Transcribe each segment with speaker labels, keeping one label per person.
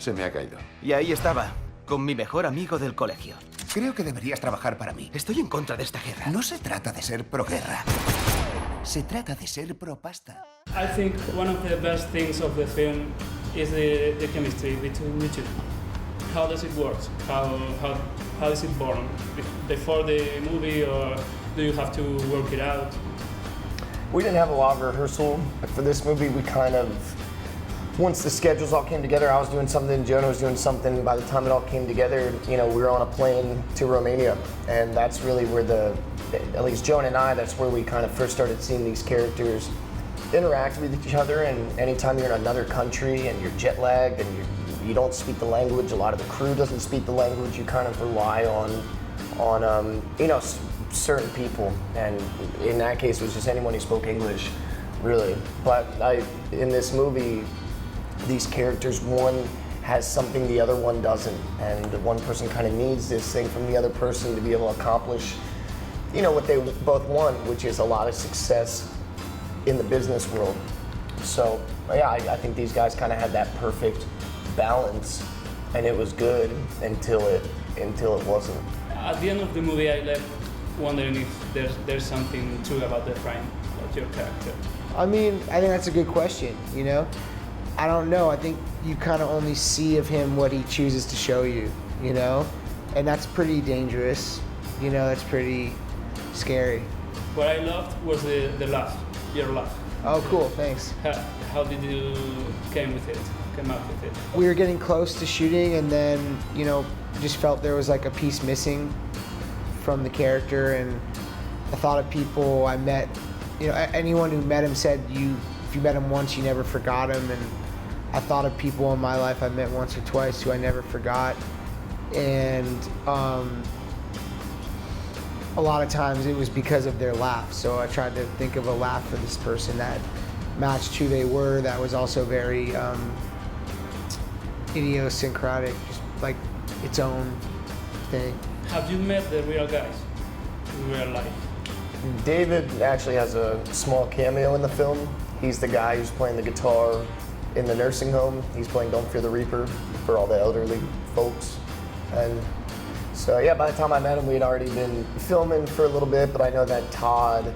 Speaker 1: Se me ha caído.
Speaker 2: Y ahí estaba, con mi mejor amigo del colegio.
Speaker 3: Creo que deberías trabajar para mí.
Speaker 2: Estoy en contra de esta guerra.
Speaker 3: No se trata de ser pro guerra. Se trata de ser pro pasta.
Speaker 4: I think one of the best things of the film is the chemistry between you two. How does it work? How is it born? Before the movie, or do you have to work it out?
Speaker 5: We didn't have a lot of rehearsal. For this movie, we kind of, once the schedules all came together, I was doing something, Jonah was doing something. By the time it all came together, you know, we were on a plane to Romania. And that's really where at least Jonah and I, that's where we kind of first started seeing these characters interact with each other. And anytime you're in another country and you're jet lagged and you don't speak the language, a lot of the crew doesn't speak the language, you kind of rely on you know, certain people. And in that case, it was just anyone who spoke English, really. But in this movie, these characters, one has something the other one doesn't. And one person kind of needs this thing from the other person to be able to accomplish, you know, what they both want, which is a lot of success in the business world. So yeah, I think these guys kind of had that perfect balance, and it was good until it wasn't.
Speaker 4: At the end of the movie, I left wondering if there's something true about the crime, about your character.
Speaker 6: I mean, I think that's a good question, you know? I don't know, I think you kind of only see of him what he chooses to show you, you know? And that's pretty dangerous, you know, that's pretty scary.
Speaker 4: What I loved was the laugh, your laugh.
Speaker 6: Oh, cool, thanks.
Speaker 4: How did you come up with it?
Speaker 6: We were getting close to shooting, and then, you know, just felt there was like a piece missing from the character, and I thought of people I met, you know, anyone who met him said if you met him once, you never forgot him, and I thought of people in my life I met once or twice who I never forgot, and a lot of times it was because of their laugh, so I tried to think of a laugh for this person that matched who they were, that was also very idiosyncratic, just like its own thing.
Speaker 4: Have you met the real guys in real life?
Speaker 5: David actually has a small cameo in the film. He's the guy who's playing the guitar in the nursing home. He's playing Don't Fear the Reaper for all the elderly folks. And so yeah, by the time I met him, we had already been filming for a little bit, but I know that Todd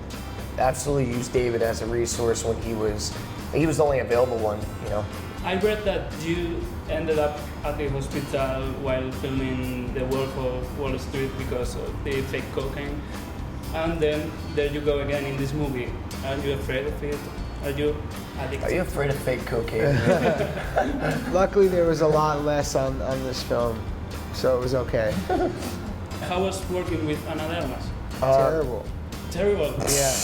Speaker 5: absolutely used David as a resource when he was the only available one, you know.
Speaker 4: I read that you ended up at the hospital while filming The Wolf of Wall Street because of the fake cocaine. And then there you go again in this movie. Are you afraid of it? Are you addicted?
Speaker 5: Are you afraid of fake cocaine?
Speaker 6: Luckily, there was a lot less on this film, so it was okay.
Speaker 4: How was working with Ana de Armas?
Speaker 6: Terrible.
Speaker 4: Terrible.
Speaker 6: Yeah.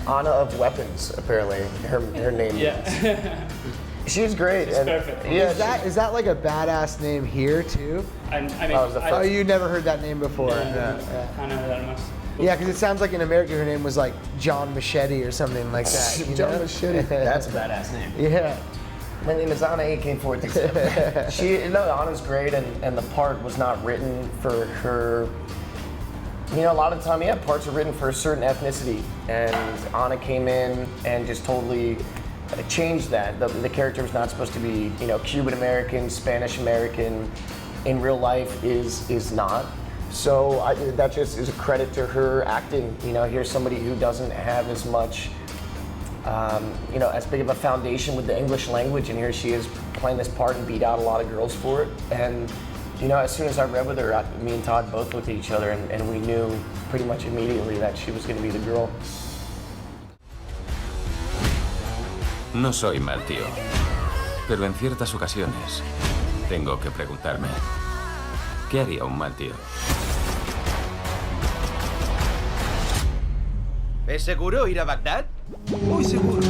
Speaker 5: Anna of Weapons, apparently, her name is.
Speaker 4: Yeah.
Speaker 5: She's great.
Speaker 4: It's perfect.
Speaker 5: Yeah,
Speaker 6: Is that like a badass name here too?
Speaker 4: I mean,
Speaker 6: Oh, you never heard that name before?
Speaker 4: No,
Speaker 6: Yeah.
Speaker 4: Ana de Armas.
Speaker 6: Yeah, because it sounds like in America her name was like John Machete or something like that. You
Speaker 5: John
Speaker 6: know?
Speaker 5: Machete. That's a badass name.
Speaker 6: Yeah.
Speaker 5: My name is Anna AK-47. Anna's great, and the part was not written for her. You know, a lot of the time, yeah, parts are written for a certain ethnicity, and Anna came in and just totally changed that. The character was not supposed to be, you know, Cuban American, Spanish American. In real life, is not. So that just is a credit to her acting. You know, here's somebody who doesn't have as much, you know, as big of a foundation with the English language, and here she is playing this part and beat out a lot of girls for it. And you know, as soon as I read with her, me and Todd both looked at each other, and we knew pretty much immediately that she was going to be the girl.
Speaker 7: No soy mal tío, pero en ciertas ocasiones tengo que preguntarme, ¿qué haría un mal tío?
Speaker 2: ¿Es seguro ir a Bagdad?
Speaker 3: Muy seguro.